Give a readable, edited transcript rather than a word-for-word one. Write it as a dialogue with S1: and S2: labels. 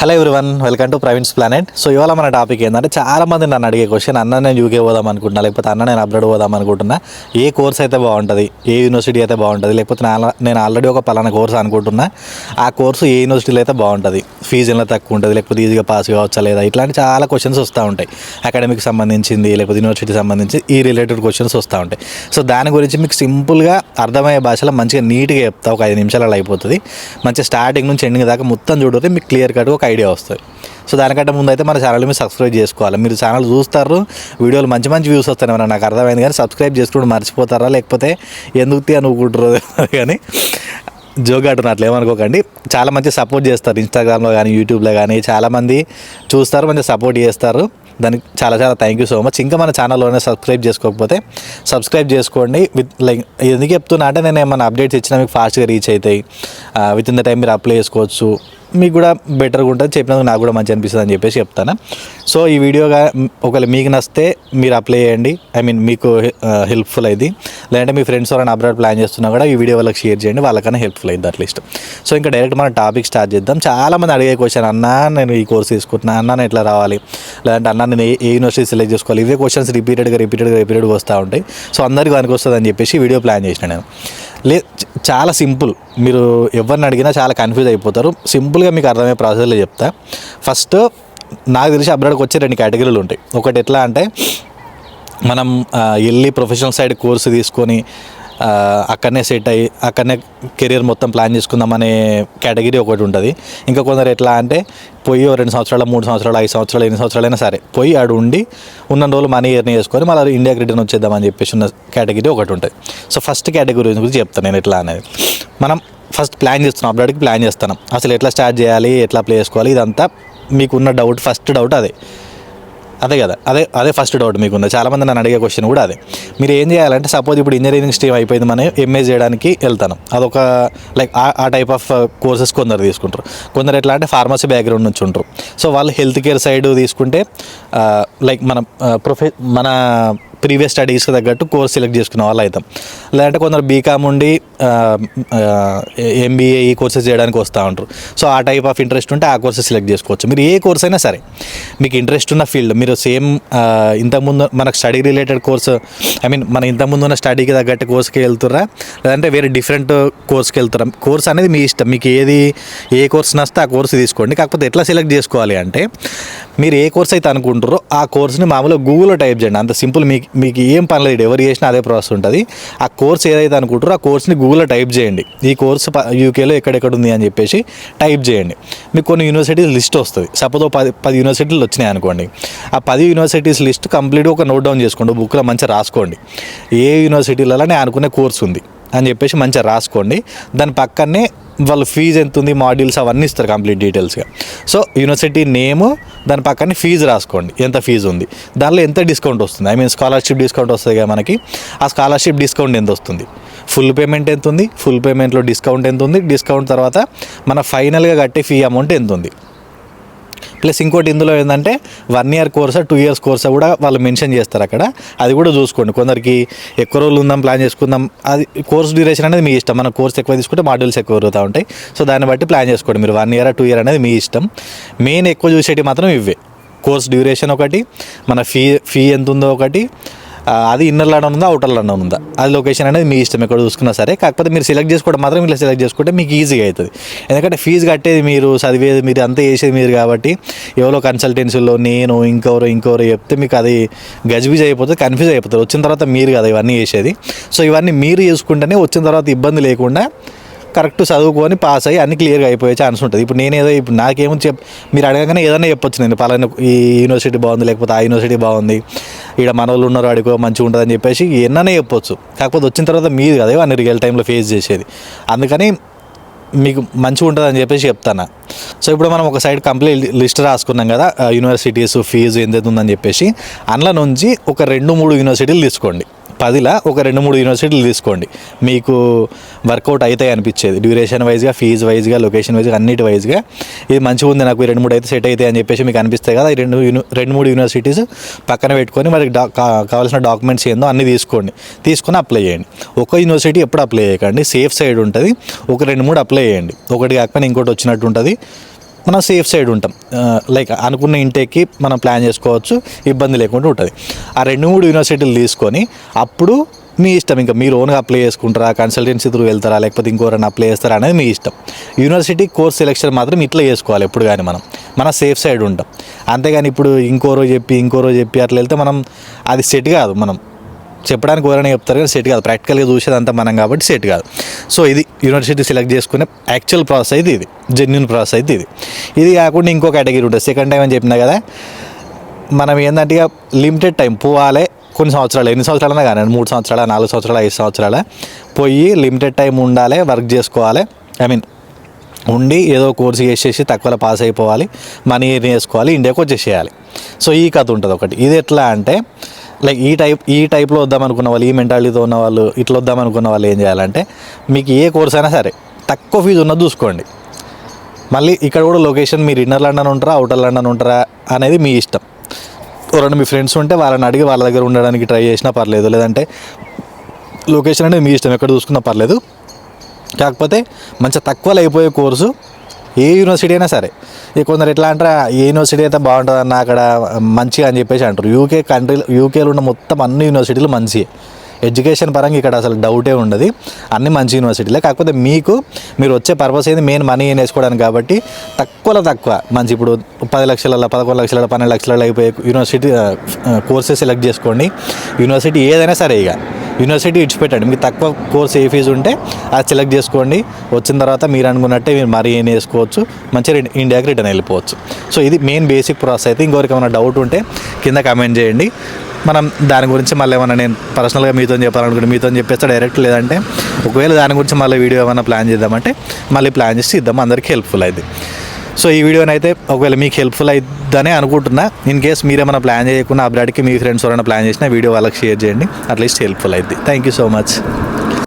S1: Hello everyone, welcome to Praveen's planet. So ఇవాళ మన topic ఏంటంటే, చాలామంది నన్ను అడిగే క్వశ్చన్, అన్న నేను యూకే పోదాం అనుకుంటున్నా, లేకపోతే అన్న నేను అబ్రాడ్ పోదాం అనుకుంటున్నా, ఏ కోర్స్ అయితే బాగుంటుంది, ఏ యూనివర్సిటీ అయితే బాగుంటుంది, లేకపోతే నేను ఆల్రెడీ ఒక పలానా కోర్స్ అనుకుంటున్నా, ఆ కోర్సు ఏ యూనివర్సిటీలో అయితే బాగుంటుంది, ఫీజు ఎలా తక్కువ ఉంటుంది, లేకపోతే ఈజీగా పాస్ కావచ్చా లేదా, ఇట్లాంటి చాలా క్వశ్చన్స్ వస్తూ ఉంటాయి. అకాడమిక్ సంబంధించింది, లేకపోతే యూనివర్సిటీ సంబంధించి ఈ రిలేటెడ్ క్వశ్చన్స్ వస్తూ ఉంటాయి. సో దాని గురించి మీకు సింపుల్గా అర్థమయ్యే భాషలో మంచిగా నీట్గా చెప్తా. ఒక 5 నిమిషాలలో అయిపోతుంది. మంచిగా స్టార్టింగ్ నుంచి ఎండింగ్ దాకా మొత్తం చూడితే మీకు క్లియర్ కట్గా ఒక ఐడియా వస్తుంది. సో దానికంటే ముందు అయితే మన ఛానల్ మీరు సబ్స్క్రైబ్ చేసుకోవాలి. మీరు ఛానల్ చూస్తారు, వీడియోలు మంచి మంచి వ్యూస్ వస్తాయి, మరి నాకు అర్థమైంది. కానీ సబ్స్క్రైబ్ చేసుకోవడం మర్చిపోతారా, లేకపోతే ఎందుకు అనుకుంటారు కానీ జోక్ అంటున్నారు, అట్లా ఏమనుకోకండి. చాలా మంచి సపోర్ట్ చేస్తారు ఇన్స్టాగ్రామ్లో కానీ యూట్యూబ్లో కానీ, చాలామంది చూస్తారు, మంచిగా సపోర్ట్ చేస్తారు. దానికి చాలా చాలా థ్యాంక్ యూ సో మచ్. ఇంకా మన ఛానల్లోనే సబ్స్క్రైబ్ చేసుకోకపోతే సబ్స్క్రైబ్ చేసుకోండి. ఎందుకు చెప్తున్నా అంటే, నేను ఏమైనా అప్డేట్స్ ఇచ్చినా మీకు ఫాస్ట్గా రీచ్ అవుతాయి. విత్ ఇన్ ద టైం మీరు అప్లై చేసుకోవచ్చు. మీకు కూడా బెటర్గా ఉంటుంది, చెప్పినందుకు నాకు కూడా మంచి అనిపిస్తుంది అని చెప్పేసి చెప్తాను. సో ఈ వీడియోగా ఒకవేళ మీకు నచ్చితే మీరు అప్లై చేయండి. మీకు హెల్ప్ఫుల్ అయింది. లేదంటే మీ ఫ్రెండ్స్ ఎవరైనా అబ్రాడ్ ప్లాన్ చేస్తున్నా కూడా ఈ వీడియో వాళ్ళకి షేర్ చేయండి, వాళ్ళకన్నా హెల్ప్ఫుల్ అయింది అట్లీస్ట్. సో ఇంకా డైరెక్ట్ మన టాపిక్ స్టార్ట్ చేద్దాం. చాలామంది అడిగే క్వశ్చన్, అన్న నేను ఈ కోర్స్ తీసుకుంటున్నా, అన్న నేను ఎట్లా రావాలి, లేదంటే అన్న నేను ఏ యూనివర్సిటీ సెలెక్ట్ చేసుకోవాలి, ఇవే క్వశ్చన్స్ రిపీటెడ్గా వస్తూ ఉంటాయి. సో అందరికీ దానికి వస్తుంది అని చెప్పేసి వీడియో ప్లాన్ చేసిన నేను. చాలా సింపుల్. మీరు ఎవరిని అడిగినా చాలా కన్ఫ్యూజ్ అయిపోతారు. సింపుల్గా మీకు అర్థమయ్యే ప్రాసెస్లో చెప్తా. ఫస్ట్, నాకు తెలిసి అబ్రాడ్కి వచ్చే 2 కేటగిరీలు ఉంటాయి. ఒకటి ఎట్లా అంటే, మనం వెళ్ళి ప్రొఫెషనల్ సైడ్ కోర్సు తీసుకొని అక్కడనే సెట్ అయ్యి అక్కడనే కెరీర్ మొత్తం ప్లాన్ చేసుకుందామనే కేటగిరీ ఒకటి ఉంటుంది. ఇంకా కొందరు ఎట్లా అంటే, పోయి 2 సంవత్సరాలు 3 సంవత్సరాలు 5 సంవత్సరాలు 8 సంవత్సరాలైనా సరే పోయి ఆడు ఉండి ఉన్న రోజులు మనీ ఎర్న్ చేసుకొని మళ్ళీ ఇండియాకి రిటర్న్ వచ్చేద్దామని చెప్పేసి ఉన్న కేటగిరీ ఒకటి ఉంటుంది. సో ఫస్ట్ కేటగిరీ గురించి చెప్తాను నేను ఎట్లా అనేది. మనం ఫస్ట్ ప్లాన్ చేస్తున్నాం, అబ్రాడ్కి ప్లాన్ చేస్తున్నాం, అసలు ఎట్లా స్టార్ట్ చేయాలి, ఎట్లా అప్లై చేసుకోవాలి, ఇదంతా మీకున్న డౌట్. ఫస్ట్ డౌట్ అదే కదా, అదే ఫస్ట్ డౌట్ మీకుంది. చాలామంది నన్ను అడిగే క్వశ్చన్ కూడా అదే. మీరు ఏం చేయాలంటే, సపోజ్ ఇప్పుడు ఇంజనీరింగ్ స్ట్రీమ్ అయిపోయింది, మనం ఎంఏ చేయడానికి వెళ్తాను, అదొక ఆ టైప్ ఆఫ్ కోర్సెస్ కొందరు తీసుకుంటారు. కొందరు ఎట్లా అంటే ఫార్మసీ బ్యాక్గ్రౌండ్ నుంచి ఉంటారు. సో వాళ్ళు హెల్త్ కేర్ సైడ్ తీసుకుంటే మన ప్రీవియస్ స్టడీస్కి తగ్గట్టు కోర్స్ సెలెక్ట్ చేసుకునే వాళ్ళు అవుతాం. లేదంటే కొందరు బీకామ్ ఉండి ఎంబీఏ ఈ కోర్సెస్ చేయడానికి వస్తూ ఉంటారు. సో ఆ టైప్ ఆఫ్ ఇంట్రెస్ట్ ఉంటే ఆ కోర్సెస్ సెలెక్ట్ చేసుకోవచ్చు. మీరు ఏ కోర్స్ అయినా సరే, మీకు ఇంట్రెస్ట్ ఉన్న ఫీల్డ్, మీరు సేమ్ ఇంతకుముందు మనకు స్టడీ రిలేటెడ్ కోర్సు, మన ఇంతకుముందు ఉన్న స్టడీకి తగ్గట్టు కోర్స్కి వెళ్తురా, లేదంటే వేరే డిఫరెంట్ కోర్స్కి వెళ్తురా, కోర్స్ అనేది మీ ఇష్టం. మీకు ఏ కోర్స్ నచ్చితే ఆ కోర్స్ తీసుకోండి. కాకపోతే ఎట్లా సెలెక్ట్ చేసుకోవాలి అంటే, మీరు ఏ కోర్స్ అయితే అనుకుంటారో ఆ కోర్స్ని మామూలుగా గూగుల్లో టైప్ చేయండి. అంత సింపుల్. మీకు ఏం పర్లేదు, ఎవరు చేసినా అదే ప్రాసెస్ ఉంటుంది. ఆ కోర్స్ ఏదైతే అనుకుంటారో ఆ కోర్స్ని గూగుల్లో టైప్ చేయండి. ఈ కోర్సు యూకేలో ఎక్కడెక్కడ ఉంది అని చెప్పేసి టైప్ చేయండి. మీకు కొన్ని యూనివర్సిటీస్ లిస్ట్ వస్తుంది. సపోజ్ 10 యూనివర్సిటీలు వచ్చినాయి అనుకోండి. ఆ 10 యూనివర్సిటీస్ లిస్ట్ కంప్లీట్గా ఒక నోట్ డౌన్ చేసుకోండి, బుక్లో మంచిగా రాసుకోండి. ఏ యూనివర్సిటీలలో నేను అనుకునే కోర్స్ ఉంది అని చెప్పేసి మంచిగా రాసుకోండి. దాని పక్కనే వాళ్ళు ఫీజు ఎంత ఉంది, మాడ్యూల్స్ అవన్నీ ఇస్తారు కంప్లీట్ డీటెయిల్స్గా. సో యూనివర్సిటీ నేము, దాని పక్కనే ఫీజు రాసుకోండి, ఎంత ఫీజు ఉంది, దానిలో ఎంత డిస్కౌంట్ వస్తుంది. స్కాలర్షిప్ డిస్కౌంట్ వస్తుంది కదా మనకి, ఆ స్కాలర్షిప్ డిస్కౌంట్ ఎంత వస్తుంది, ఫుల్ పేమెంట్ ఎంత ఉంది, ఫుల్ పేమెంట్లో డిస్కౌంట్ ఎంత ఉంది, డిస్కౌంట్ తర్వాత మన ఫైనల్గా కట్టే ఫీ అమౌంట్ ఎంత ఉంది. ప్లస్ ఇంకోటి ఇందులో ఏంటంటే 1 year కోర్సా 2 years కోర్సా కూడా వాళ్ళు మెన్షన్ చేస్తారు అక్కడ. అది కూడా చూసుకోండి. కొందరికి ఎక్కువ రోజులు ఉందాం ప్లాన్ చేసుకుందాం, అది కోర్స్ డ్యూరేషన్ అనేది మీ ఇష్టం. మన కోర్స్ ఎక్కువ తీసుకుంటే మాడ్యూల్స్ ఎక్కువ పెరుగుతూ ఉంటాయి. సో దాన్ని బట్టి ప్లాన్ చేసుకోండి. మీరు 1 year 2 year అనేది మీ ఇష్టం. మెయిన్ ఎక్కువ చూసేటి మాత్రం ఇవే. కోర్స్ డ్యూరేషన్ ఒకటి, మన ఫీ ఎంత ఉందో ఒకటి, అది ఇన్నర్ లండన్ ఉందా అవుటర్ లండన్ ఉందా, అది లొకేషన్ అనేది మీ ఇష్టం, ఎక్కడ చూసుకున్నా సరే. కాకపోతే మీరు సెలెక్ట్ చేసుకోవడం మాత్రం ఇలా సెలెక్ట్ చేసుకుంటే మీకు ఈజీగా అవుతుంది. ఎందుకంటే ఫీజు కట్టేది మీరు, చదివేది మీరు, అంతా చేసేది మీరు కాబట్టి, ఎవరో కన్సల్టెన్సీలో నేను ఇంకెవరో చెప్తే మీకు అది గజిబిజ్ అయిపోతుంది, కన్ఫ్యూజ్ అయిపోతుంది. వచ్చిన తర్వాత మీరు కదా ఇవన్నీ చేసేది. సో ఇవన్నీ మీరు చేసుకుంటేనే వచ్చిన తర్వాత ఇబ్బంది లేకుండా కరెక్ట్ చదువుకొని పాస్ అయ్యి అన్ని క్లియర్గా అయిపోయే ఛాన్స్ ఉంటుంది. ఇప్పుడు ఇప్పుడు నాకేమో మీరు అడగగానే ఏదైనా చెప్పొచ్చు, నేను పలానా ఈ యూనివర్సిటీ బాగుంది, లేకపోతే ఆ యూనివర్సిటీ బాగుంది, ఇక్కడ మన వాళ్ళు ఉన్నారు అడుకో మంచిగా ఉంటుంది అని చెప్పేసి ఎన్ననే చెప్పొచ్చు. కాకపోతే వచ్చిన తర్వాత మీరు కదా అన్ని రియల్ టైంలో ఫేస్ చేసేది. అందుకని మీకు మంచిగా ఉంటుంది అని చెప్పేసి చెప్తాను. సో ఇప్పుడు మనం ఒక సైడ్ కంప్లీట్ లిస్ట్ రాసుకున్నాం కదా, యూనివర్సిటీస్ ఫీజు ఎంత ఉందని చెప్పేసి. అందులో నుంచి ఒక 2-3 యూనివర్సిటీలు తీసుకోండి. 10లా ఒక 2-3 యూనివర్సిటీలు తీసుకోండి, మీకు వర్కౌట్ అవుతాయి అనిపించేది. డ్యూరేషన్ వైజ్గా, ఫీజు వైజ్గా, లొకేషన్ వైజ్గా, అన్నిటి వైజ్గా ఇది మంచిగా ఉంది, నాకు 2-3 అయితే సెట్ అవుతాయి అని చెప్పేసి మీకు అనిపిస్తాయి కదా. ఈ 2-3 యూనివర్సిటీస్ పక్కన పెట్టుకొని మనకి కావాల్సిన డాక్యుమెంట్స్ ఏందో అన్నీ తీసుకొని అప్లై చేయండి. ఒక యూనివర్సిటీ ఎప్పుడు అప్లై చేయకండి, సేఫ్ సైడ్ ఉంటుంది. ఒక 2-3 అప్లై చేయండి, ఒకటి కాకపోయినా ఇంకోటి వచ్చినట్టు ఉంటుంది. మనం సేఫ్ సైడ్ ఉంటాం. లైక్ అనుకున్న ఇంటేక్కి మనం ప్లాన్ చేసుకోవచ్చు, ఇబ్బంది లేకుండా ఉంటుంది. ఆ 2-3 యూనివర్సిటీలు తీసుకొని అప్పుడు మీ ఇష్టం, ఇంకా మీరు ఓన్గా అప్లై చేసుకుంటారా, కన్సల్టెన్సీ త్రూ వెళ్తారా, లేకపోతే ఇంకోరైనా అప్లై చేస్తారా అనేది మీ ఇష్టం. యూనివర్సిటీ కోర్స్ సెలెక్షన్ మాత్రం ఇట్లా చేసుకోవాలి ఎప్పుడు కానీ మన సేఫ్ సైడ్ ఉంటాం. అంతేగాని ఇప్పుడు ఇంకో రోజు చెప్పి అట్లా వెళ్తే మనం అది సెట్ కాదు. మనం చెప్పడానికి ఎవరైనా చెప్తారు కానీ సెట్ కాదు, ప్రాక్టికల్గా చూసేదంతా మనం కాబట్టి సెట్ కాదు. సో ఇది యూనివర్సిటీ సెలెక్ట్ చేసుకునే యాక్చువల్ ప్రాసెస్ అయితే ఇది, జెన్యున్ ప్రాసెస్ అయితే ఇది కాకుండా ఇంకో కేటగిరీ ఉంటుంది. సెకండ్ టైం అని చెప్పినా కదా, మనం ఏంటంటే ఇక లిమిటెడ్ టైం పోవాలి, కొన్ని సంవత్సరాలు, ఎన్ని సంవత్సరాలన్నా కానీ 3 సంవత్సరాల 4 సంవత్సరాల 5 సంవత్సరాల పోయి లిమిటెడ్ టైం ఉండాలి, వర్క్ చేసుకోవాలి. ఉండి ఏదో కోర్సు చేసేసి తక్కువలో పాస్ అయిపోవాలి, మనీ చేసుకోవాలి, ఇండియాకి వచ్చేసేయాలి. సో ఈ కథ ఉంటుంది ఒకటి. ఇది ఎట్లా అంటే లైక్ ఈ టైప్లో వద్దామనుకున్న వాళ్ళు, ఈ మెంటాలిటీతో ఉన్న వాళ్ళు, ఇట్లా వద్దామనుకున్న వాళ్ళు ఏం చేయాలంటే, మీకు ఏ కోర్స్ అయినా సరే తక్కువ ఫీజు ఉన్నది చూసుకోండి. మళ్ళీ ఇక్కడ కూడా లొకేషన్ మీరు ఇన్నర్ లండన్ ఉంటారా, అవుటర్ లండన్ ఉంటారా అనేది మీ ఇష్టం. ఎవరైనా మీ ఫ్రెండ్స్ ఉంటే వాళ్ళని అడిగి వాళ్ళ దగ్గర ఉండడానికి ట్రై చేసినా పర్లేదు, లేదంటే లొకేషన్ అనేది మీ ఇష్టం, ఎక్కడ చూసుకున్నా పర్లేదు. కాకపోతే మంచిగా తక్కువలో అయిపోయే కోర్సు ఏ యూనివర్సిటీ అయినా సరే. ఇక కొందరు ఎట్లా అంటారా, ఏ యూనివర్సిటీ అయితే బాగుంటుంది అన్న అక్కడ మంచిగా అని చెప్పేసి అంటారు. యూకేలో ఉన్న మొత్తం అన్ని యూనివర్సిటీలు మంచి ఎడ్యుకేషన్ పరంగా ఇక్కడ అసలు డౌటే ఉండదు, అన్ని మంచి యూనివర్సిటీలే. కాకపోతే మీరు వచ్చే పర్పస్ ఏంది, మెయిన్ మనీ ఏం వేసుకోవడానికి కాబట్టి తక్కువ మంచి ఇప్పుడు 10 లక్షల 11 లక్షల 12 లక్షల అయిపోయే యూనివర్సిటీ కోర్సెస్ సెలెక్ట్ చేసుకోండి. యూనివర్సిటీ ఏదైనా సరే, ఇక యూనివర్సిటీ ఇచ్చిపెట్టండి. మీకు తక్కువ కోర్స్ ఏ ఫీజు ఉంటే అది సెలెక్ట్ చేసుకోండి. వచ్చిన తర్వాత మీరు అనుకున్నట్టే మీరు మరీ ఏం వేసుకోవచ్చు, మంచిగా ఇండియాకి రిటర్న్ వెళ్ళిపోవచ్చు. సో ఇది మెయిన్ బేసిక్ ప్రాసెస్ అయితే. ఇంకొకరికి ఏమైనా డౌట్ ఉంటే కింద కమెంట్ చేయండి, మనం దాని గురించి మళ్ళీ ఏమైనా నేను పర్సనల్గా మీతో చెప్పాలనుకుంటే మీతో చెప్పేస్తా డైరెక్ట్, లేదంటే ఒకవేళ దాని గురించి మళ్ళీ వీడియో ఏమైనా ప్లాన్ చేద్దామంటే మళ్ళీ ప్లాన్ చేసి ఇద్దాం, అందరికీ హెల్ప్ఫుల్ అయింది. సో ఈ వీడియోనైతే ఒకవేళ మీకు హెల్ప్ఫుల్ అవుతుందనే అనుకుంటున్నా. ఇన్ కేస్ మీరేమైనా ప్లాన్ చేయకుండా అబ్రాడ్కి మీ ఫ్రెండ్స్ ఎవరైనా ప్లాన్ చేసినా వీడియో వాళ్ళకి షేర్ చేయండి, అట్లీస్ట్ హెల్ప్ఫుల్ అవుతుంది. Thank you so much.